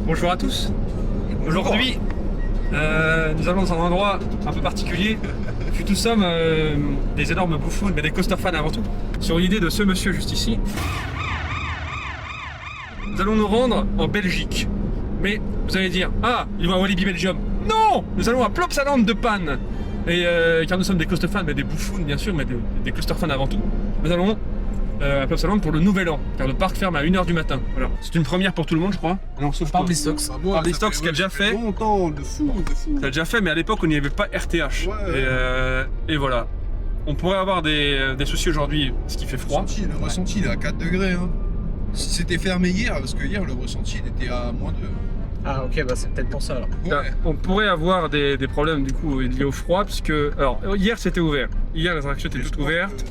Bonjour à tous. Aujourd'hui, nous allons dans un endroit un peu particulier. Puis nous sommes des énormes bouffons, mais des coaster fans avant tout, sur une idée de ce monsieur juste ici. Nous allons nous rendre en Belgique. Mais vous allez dire, ah, ils vont à Walibi Belgium. Non, nous allons à Plopsaland de Panne. Et car nous sommes des coaster fans, mais des bouffons bien sûr, mais des coaster fans avant tout. Nous allons à Plopsaland pour le nouvel an, car le parc ferme à 1h du matin. Voilà. C'est une première pour tout le monde, je crois. Non, sauf par Blistox. Par Blistox qui a déjà fait. Longtemps, de fou. Ça a déjà fait, mais à l'époque, on n'y avait pas RTH. Ouais. Et voilà. On pourrait avoir des soucis aujourd'hui, parce qu'il fait froid. Le ressenti, il est à 4 degrés. Hein. Si c'était fermé hier, parce que hier, le ressenti, il était à moins de... Ah ok, bah c'est peut-être pour ça alors. Ouais. On pourrait avoir des problèmes du coup liés au froid, puisque... Alors, hier c'était ouvert. Hier, les attractions étaient toutes ouvertes.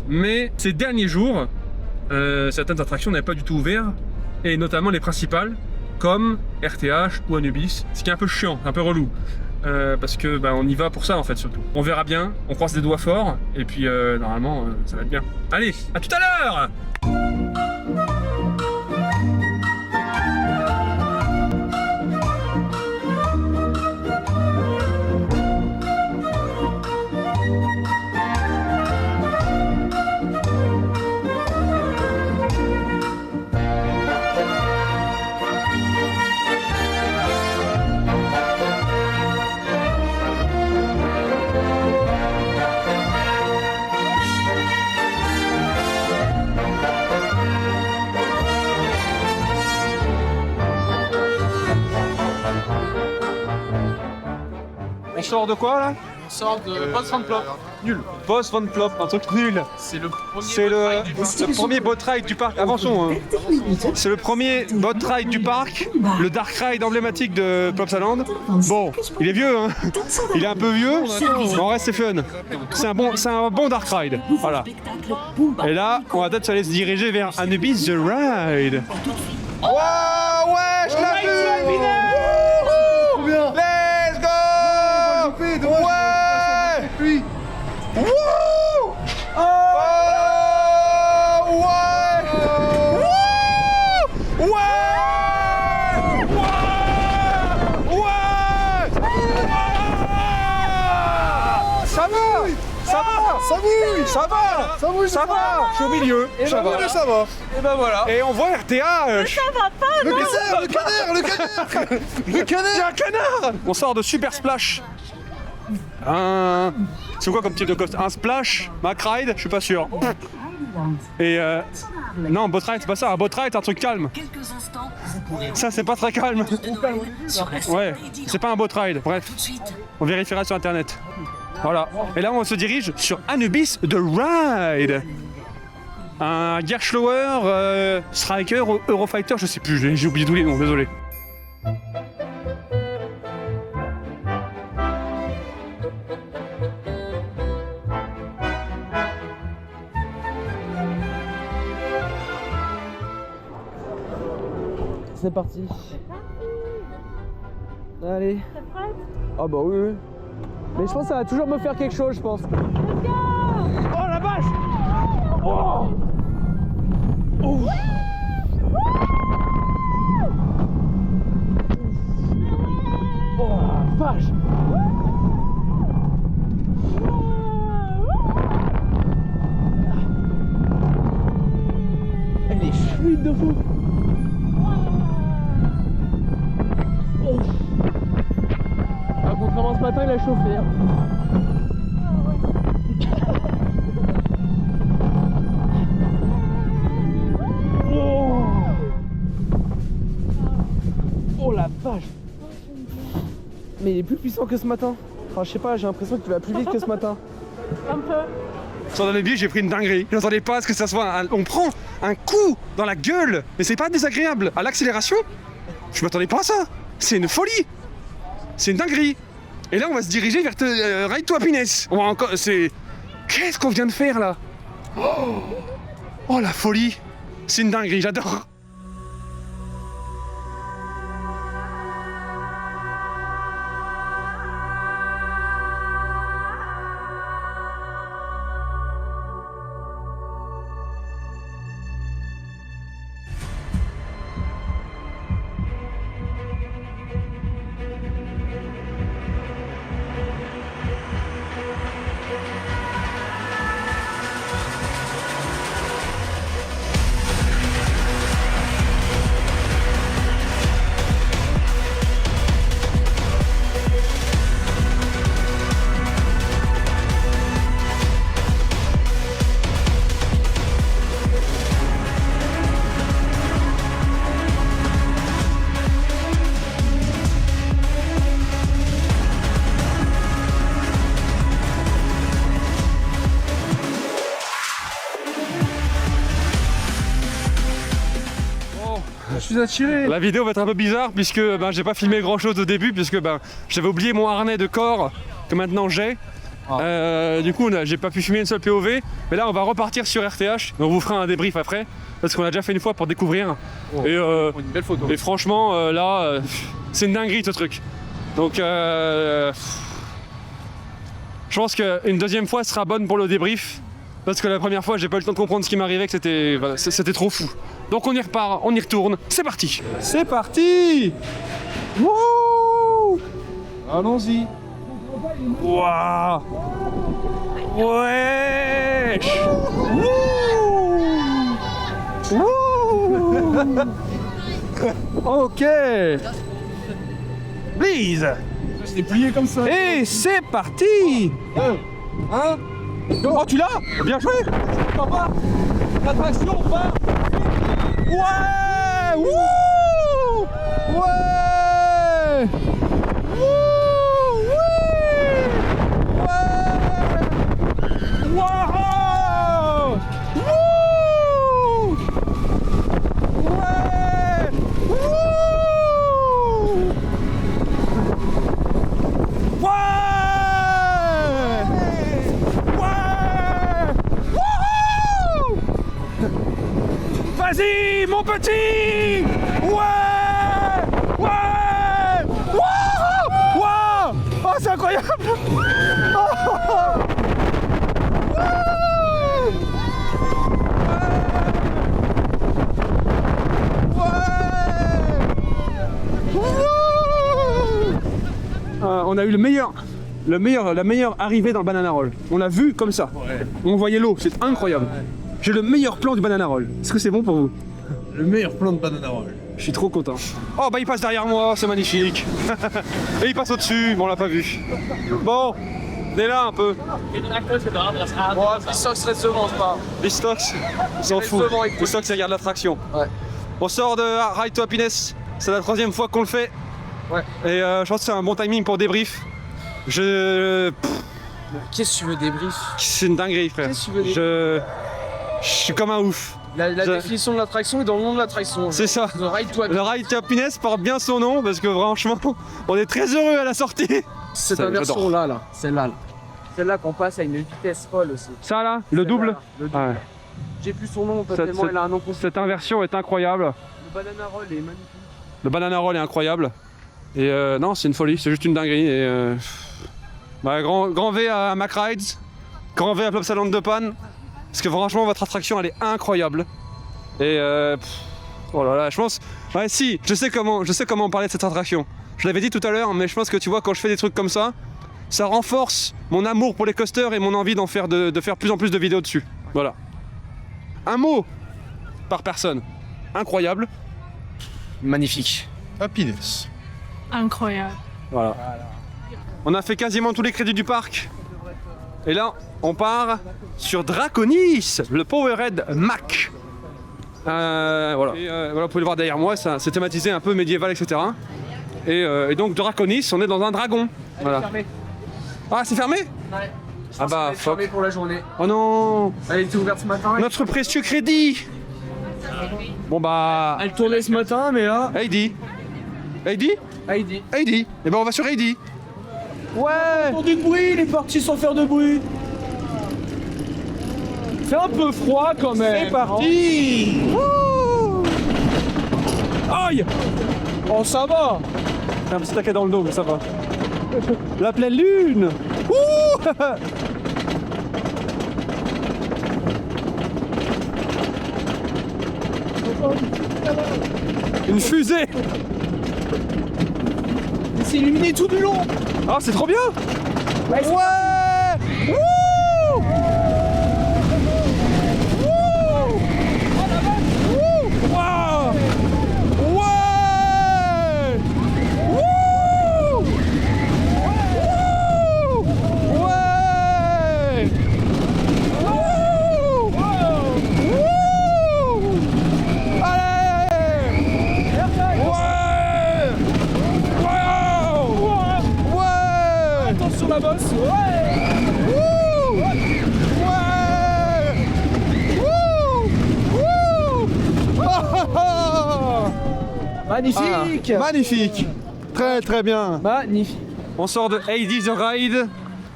Mais ces derniers jours, certaines attractions n'avaient pas du tout ouvert, et notamment les principales, comme RTH ou Anubis, ce qui est un peu chiant, un peu relou. Parce que on y va pour ça en fait surtout. On verra bien, on croise des doigts forts, et puis normalement ça va être bien. Allez, à tout à l'heure. On sort de quoi là? On sort de Boss Van Plop. Nul. Boss Van Plop, un truc nul. C'est le premier C'est boat ride du parc. le premier boat ride du parc. Avançons. Hein. C'est le premier boat ride du parc. Le dark ride emblématique de Plopsaland. Bon, il est vieux, hein. Il est un peu vieux, mais en reste c'est fun. C'est un bon dark ride. Voilà. Et là, on va peut-être aller se diriger vers Anubis The Ride. Wow, ouais, je l'ai vu. Let's go. Ouais. Wouh! Oh! Ouais! Wouh! Ouais! Ouais! Ça va! Ça va! Ça bouille. Ça va! Ça bouille. Ça va! Je suis au milieu. Ça va. Ça va. Et bah voilà. Et on voit RTA. Le canard, le canard, le canard. Le Il y a canard. un canard! On sort de Super Splash. C'est quoi comme type de coaster? Un splash? Mac ride? Je suis pas sûr. Et non, boat ride c'est pas ça. Un boat ride c'est un truc calme. Ça c'est pas très calme. Ouais, c'est pas un boat ride. Bref, on vérifiera sur internet. Voilà. Et là on se dirige sur Anubis The Ride. Un Gerschlauer, Striker, Eurofighter, je sais plus. J'ai oublié tous les noms. Désolé. C'est parti. Allez. Ah bah oui, oui. Mais je pense que ça va toujours me faire quelque chose, je pense. Oh la vache! Oh! Oh! Oh la vache! Elle est fluide de fou! Ah, contrairement à ce matin, il a chauffé. Hein. Oh, oh la vache! Mais il est plus puissant que ce matin. Enfin, je sais pas, j'ai l'impression qu'il va plus vite que ce matin. Un peu. Sur le billet, j'ai pris une dinguerie. Je n'attendais pas à ce que ça soit on prend un coup dans la gueule, mais c'est pas désagréable. À l'accélération, je m'attendais pas à ça. C'est une folie. C'est une dinguerie. Et là, on va se diriger vers Ride to Happiness. On va encore. C'est. Qu'est-ce qu'on vient de faire là? Oh la folie. C'est une dinguerie. J'adore. tu as tiré. La vidéo va être un peu bizarre puisque ben, j'ai pas filmé grand chose au début puisque ben, j'avais oublié mon harnais de corps que maintenant j'ai. Du coup j'ai pas pu filmer une seule POV, mais là on va repartir sur RTH, on vous fera un débrief après parce qu'on a déjà fait une fois pour découvrir et, Une belle photo. et franchement là c'est une dinguerie ce truc. Donc je pense qu'une deuxième fois sera bonne pour le débrief parce que la première fois j'ai pas eu le temps de comprendre ce qui m'arrivait, que c'était voilà, c'était trop fou. Donc on y repart, on y retourne, c'est parti. C'est parti. Wouh. Allons-y. Waouh. Ouais. Ok. Please. Je l'ai plié comme ça. Et c'est parti. Hein? Oh, tu l'as? Bien joué. Papa, l'attraction, on part. Ouais. Wouh. Ouais. Wouh. Ouais. Wow. Wouh. Ouais. Wouh. Ouais. Ouais. Wouhou. Vas-y, mon petit. Ouais. Ouais. Wouhou. Wow. Oh, c'est incroyable. Oh. On a eu la meilleure arrivée dans le banana roll. On l'a vu comme ça. On voyait l'eau, c'est incroyable. J'ai le meilleur plan du banana roll. Est-ce que c'est bon pour vous? Le meilleur plan de banana roll. Je suis trop content. Oh bah il passe derrière moi, c'est magnifique. Et il passe au-dessus, mais on l'a pas vu. Bon, on est là un peu. Bon, ça serait devant, c'est pas. Les stocks, ils s'en foutent. Les stocks, ça garde l'attraction. Ouais. On sort de Ride to Happiness, c'est la 3e fois qu'on le fait. Ouais. Et je pense que c'est un bon timing pour débrief. Qu'est-ce Qu'est-ce que tu veux débrief? c'est une dinguerie, frère. Qu'est-ce que tu veux dire Je suis comme un ouf. La Je- définition de l'attraction est dans le nom de l'attraction. C'est ça. The Ride to Le Ride to Happiness porte bien son nom parce que franchement, on est très heureux à la sortie. Cette Ça, inversion là, celle-là. Celle-là qu'on passe à une vitesse folle aussi. Ça là, le double. Celle-là, le double. Ouais. J'ai plus son nom Cette- tellement elle a un nom complet. Cette inversion est incroyable. Le banana roll est magnifique. Le banana roll est incroyable. Et non, c'est une folie, c'est juste une dinguerie. Et bah, grand V à Mac Rides, grand V à Plopsaland de Panne. Parce que franchement, votre attraction elle est incroyable. Et oh là là, je pense. Ouais, si, je sais comment parler de cette attraction. Je l'avais dit tout à l'heure, mais je pense que tu vois, quand je fais des trucs comme ça renforce mon amour pour les coasters et mon envie d'en faire de faire plus en plus de vidéos dessus. Voilà. Un mot par personne. Incroyable. Magnifique. Happiness. Incroyable. Voilà. On a fait quasiment tous les crédits du parc. Et là, on part sur Draconis, le Powerhead Mac. Voilà. Et, voilà, vous pouvez le voir derrière moi, c'est thématisé un peu médiéval, etc. Et donc Draconis, on est dans un dragon. Voilà. Fermée. Ah, c'est fermé? Ouais. Ah bah, fuck. fermée pour la journée. Oh non, Elle était ouverte ce matin. notre précieux crédit. Bon bah, Elle tournait ce matin, mais là. Heidi. Heidi? Heidi. Heidi. Et ben on va sur Heidi. Ouais. Pour du bruit, il est parti sans faire de bruit. C'est un peu froid quand même. C'est parti. Wouh. Aïe. Oh, ça va. Un petit taquet dans le dos, mais ça va. La pleine lune. Ouh. Une fusée. C'est illuminé tout du long. Ah, c'est trop bien. Ouais. Wouh. Waouh. Ouais. Wouh. Ouais. Wouh. Allez. Ouais. Wow. Ouais. Attention la bosse. Ouais. Wouh. Ouais. Wouh. Wouh. Ah, ah, ah. Magnifique. Magnifique. Très très bien. Magnifique. On sort de Heidi the Ride,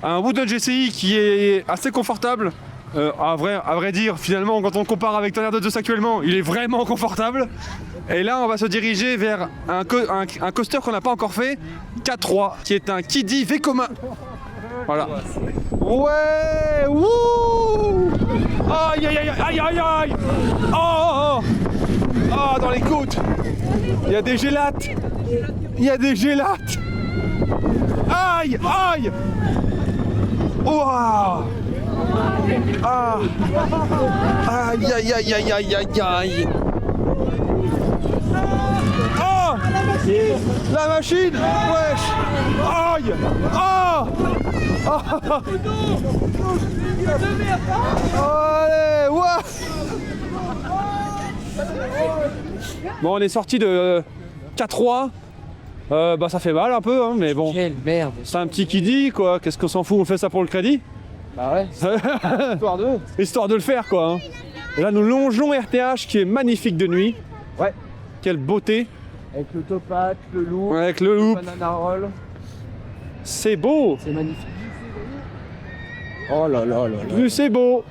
un Wooden GCI qui est assez confortable. À vrai dire, finalement, quand on compare avec Tonnerre de Zeus actuellement, il est vraiment confortable. Et là, on va se diriger vers un coaster qu'on n'a pas encore fait, K3, qui est un Kiddy Vekoma. Voilà. Ouais, wouh! Aïe aïe aïe aïe aïe aïe! Oh, oh, oh, dans les côtes! Il y a des gélates! Il y a des gélates! Aïe aïe! Waouh! Ah! Aïe aïe aïe aïe aïe aïe aïe! Oh! La machine! Wesh! Aïe! Oh! Allez, ouah. Bon, on est sorti de K3. Bah ça fait mal un peu, hein, mais bon. Quelle merde. C'est un petit kiddie quoi. Qu'est-ce qu'on s'en fout? On fait ça pour le crédit. Bah ouais. Histoire de. Histoire de le faire quoi. Hein. Et là nous longeons RTH qui est magnifique de nuit. Ouais. Quelle beauté. Avec le topaz, le loup. Avec le loop. Banana roll. C'est beau. C'est magnifique. Oh là là là là. Plus c'est beau.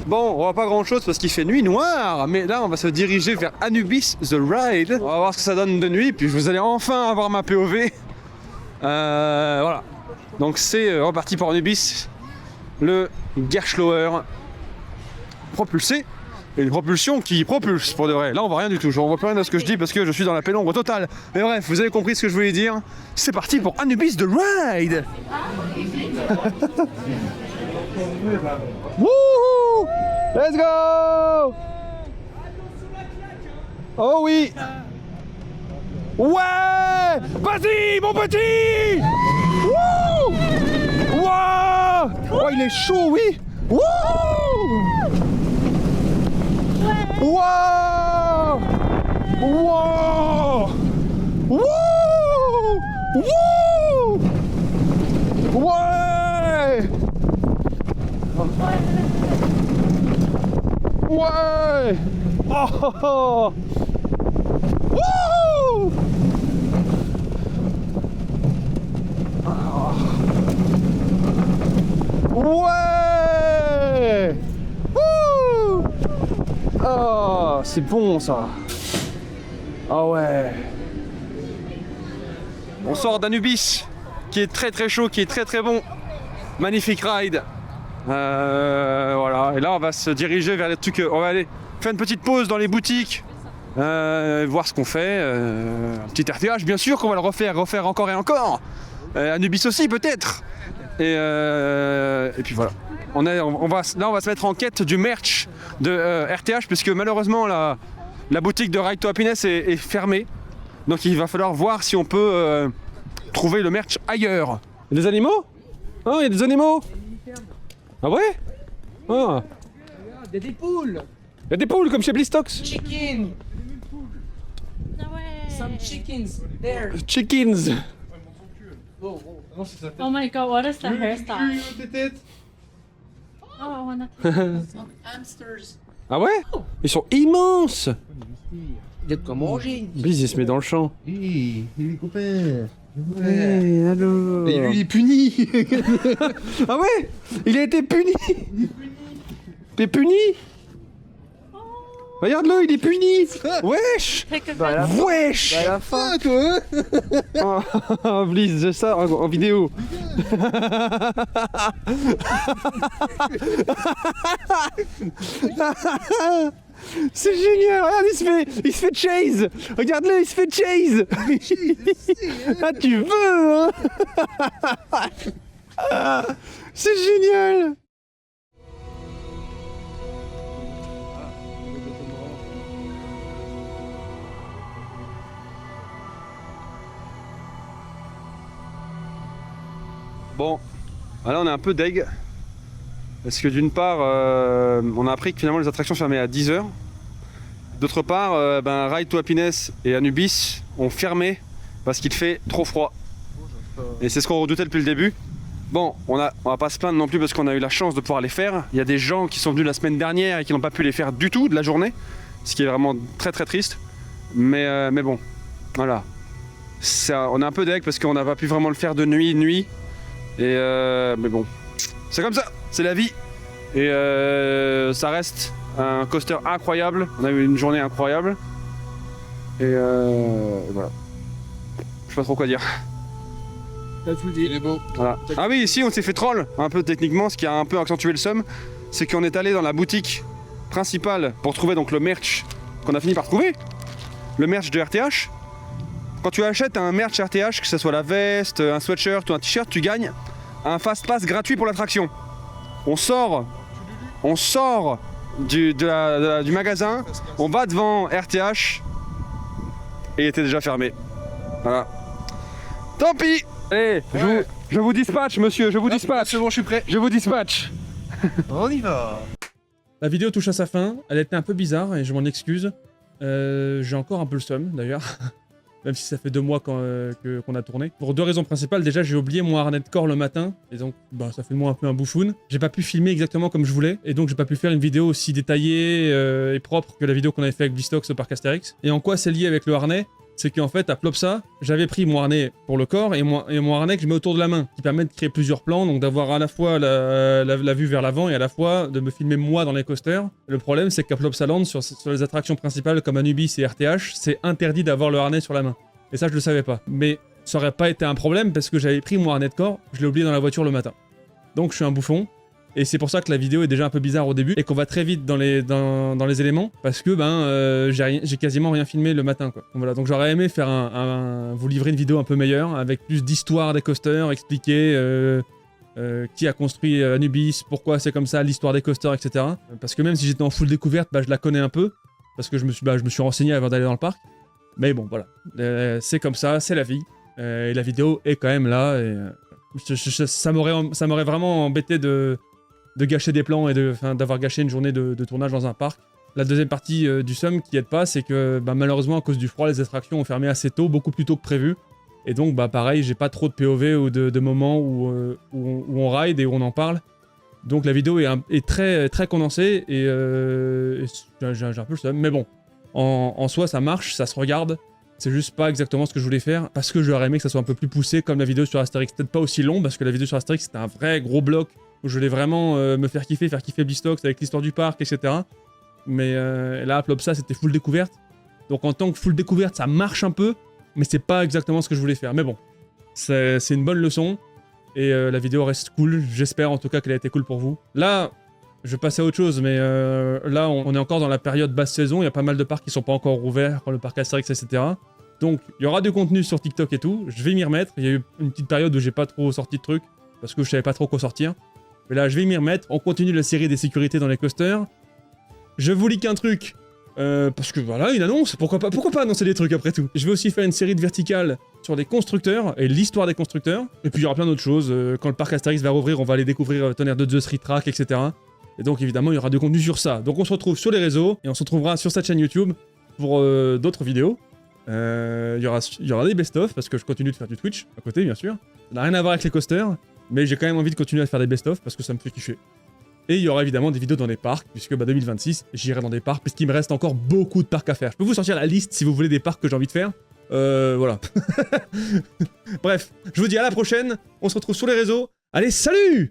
Bon, on voit pas grand chose parce qu'il fait nuit noire, mais là on va se diriger vers Anubis The Ride. On va voir ce que ça donne de nuit, puis vous allez enfin avoir ma POV. Voilà. Donc c'est reparti pour Anubis, le Gerschlauer propulsé. Et une propulsion qui propulse pour de vrai. Là on voit rien du tout, je ne vois plus rien de ce que je dis parce que je suis dans la pénombre totale. Mais bref, vous avez compris ce que je voulais dire. C'est parti pour Anubis The Ride. Wouhou! Let's go! Oh oui! Ouais! Vas-y, mon petit! Wouh! Wow! Oh, il est chaud, oui! Wouh! Wow! Wow! Wouh! Wouh! Ouais! Ouais! Oh, oh, oh. Wouh! Ouais! Wouh! Oh, c'est bon ça. Ah ouais. On sort d'Anubis, qui est très très chaud, qui est très très bon. Magnifique ride. Voilà. Et là, on va se diriger vers les trucs. On va aller faire une petite pause dans les boutiques, voir ce qu'on fait. Un petit RTH, bien sûr, qu'on va le refaire encore et encore. Anubis aussi, peut-être. Et puis voilà. On va se mettre en quête du merch de RTH, puisque malheureusement la boutique de Ride to Happiness est fermée. Donc il va falloir voir si on peut trouver le merch ailleurs. Il y a des animaux? Oh, il y a des animaux. Ah ouais? Ah. Il y a des poules. Il y a des poules comme chez Blistox. Chicken. Some chickens there. Chickens. Oh my god, what is the hairstyle? Oh, I wanna. Some hamsters. Ah ouais? Ils sont immenses. Il y a de quoi manger. Bliz il se met dans le champ. Hey, les copains. Ouais, alors. Et lui il est puni. Ah ouais? Il a été puni. T'es puni? Regarde-le, il est puni. Wesh. Take a Bah, à la fin. Wesh. Bah, à la fin. Ah toi. Oh, Bliz, j'ai ça en vidéo. C'est génial, regarde, il se fait chase. Regarde-le, il se fait chase. Ah, tu veux, hein? C'est génial. Bon, là on est un peu deg. Parce que d'une part, on a appris que finalement les attractions fermaient à 10h. D'autre part, Ride to Happiness et Anubis ont fermé parce qu'il fait trop froid. Et c'est ce qu'on redoutait depuis le début. Bon, on va pas se plaindre non plus parce qu'on a eu la chance de pouvoir les faire. Il y a des gens qui sont venus la semaine dernière et qui n'ont pas pu les faire du tout de la journée, ce qui est vraiment très très triste. Mais bon, voilà. On est un peu deg parce qu'on n'a pas pu vraiment le faire de nuit. Mais bon, c'est comme ça, c'est la vie. Et ça reste un coaster incroyable. On a eu une journée incroyable. Et voilà. Je sais pas trop quoi dire. Il est beau. Voilà. Ah oui, ici on s'est fait troll un peu techniquement, ce qui a un peu accentué le seum. C'est qu'on est allé dans la boutique principale pour trouver donc le merch qu'on a fini par trouver. Le merch de RTH. Quand tu achètes un merch RTH, que ce soit la veste, un sweatshirt ou un t-shirt, tu gagnes un fast pass gratuit pour l'attraction. On sort du magasin, on va devant RTH et il était déjà fermé. Voilà. Tant pis. Allez, je vous dispatche, monsieur, je vous dispatche. C'est bon, je suis prêt. Je vous dispatche. On y va. La vidéo touche à sa fin, elle était un peu bizarre et je m'en excuse. J'ai encore un peu le seum d'ailleurs, même si ça fait 2 mois qu'on a tourné. Pour 2 raisons principales, déjà j'ai oublié mon harnais de corps le matin, et donc bah, ça fait de moi un peu un bouffoun. J'ai pas pu filmer exactement comme je voulais, et donc j'ai pas pu faire une vidéo aussi détaillée et propre que la vidéo qu'on avait fait avec Blistox au parc Astérix. Et en quoi c'est lié avec le harnais? C'est qu'en fait, à Plopsa, j'avais pris mon harnais pour le corps et mon harnais que je mets autour de la main, qui permet de créer plusieurs plans, donc d'avoir à la fois la vue vers l'avant et à la fois de me filmer moi dans les coasters. Le problème, c'est qu'à Plopsaland, sur les attractions principales comme Anubis et RTH, c'est interdit d'avoir le harnais sur la main. Et ça, je le savais pas. Mais ça aurait pas été un problème parce que j'avais pris mon harnais de corps, je l'ai oublié dans la voiture le matin. Donc je suis un bouffon. Et c'est pour ça que la vidéo est déjà un peu bizarre au début et qu'on va très vite dans les éléments parce que j'ai quasiment rien filmé le matin quoi. Donc, voilà, donc j'aurais aimé faire vous livrer une vidéo un peu meilleure avec plus d'histoire des coasters, expliquer qui a construit Anubis, pourquoi c'est comme ça, l'histoire des coasters, etc. Parce que même si j'étais en full découverte, je la connais un peu parce que je me suis renseigné avant d'aller dans le parc. Mais bon voilà, c'est comme ça, c'est la vie. Et la vidéo est quand même là et ça m'aurait vraiment embêté de gâcher des plans et d'avoir gâché une journée de tournage dans un parc. La deuxième partie du seum qui aide pas, c'est que malheureusement à cause du froid, les attractions ont fermé assez tôt, beaucoup plus tôt que prévu. Et donc pareil, j'ai pas trop de POV ou de moments où on ride et où on en parle. Donc la vidéo est très, très condensée et j'ai un peu le seum. Mais bon, en soi ça marche, ça se regarde. C'est juste pas exactement ce que je voulais faire parce que j'aurais aimé que ça soit un peu plus poussé comme la vidéo sur Astérix. Peut-être pas aussi long parce que la vidéo sur Astérix c'était un vrai gros bloc où je voulais vraiment me faire kiffer Blistox avec l'histoire du parc, etc. Mais là, à Plopsa, c'était full découverte. Donc en tant que full découverte, ça marche un peu, mais c'est pas exactement ce que je voulais faire. Mais bon, c'est une bonne leçon. Et la vidéo reste cool. J'espère en tout cas qu'elle a été cool pour vous. Là, je vais passer à autre chose, mais là, on est encore dans la période basse saison. Il y a pas mal de parcs qui sont pas encore ouverts, comme le parc Astérix, etc. Donc, il y aura du contenu sur TikTok et tout. Je vais m'y remettre. Il y a eu une petite période où j'ai pas trop sorti de trucs, parce que je savais pas trop quoi sortir. Mais là, je vais m'y remettre. On continue la série des sécurités dans les coasters. Je vous leak un truc. Parce que voilà, une annonce. Pourquoi pas annoncer des trucs après tout. Je vais aussi faire une série de verticales sur les constructeurs et l'histoire des constructeurs. Et puis il y aura plein d'autres choses. Quand le parc Astérix va rouvrir, on va aller découvrir Tonnerre de Zeus, Ritrack, etc. Et donc évidemment, il y aura du contenu sur ça. Donc on se retrouve sur les réseaux et on se retrouvera sur cette chaîne YouTube pour d'autres vidéos. Il y aura des best-of parce que je continue de faire du Twitch à côté, bien sûr. Ça n'a rien à voir avec les coasters. Mais j'ai quand même envie de continuer à faire des best-of parce que ça me fait kiffer. Et il y aura évidemment des vidéos dans des parcs, puisque 2026, j'irai dans des parcs, puisqu'il me reste encore beaucoup de parcs à faire. Je peux vous sortir la liste si vous voulez des parcs que j'ai envie de faire. Voilà. Bref, je vous dis à la prochaine, on se retrouve sur les réseaux. Allez, salut!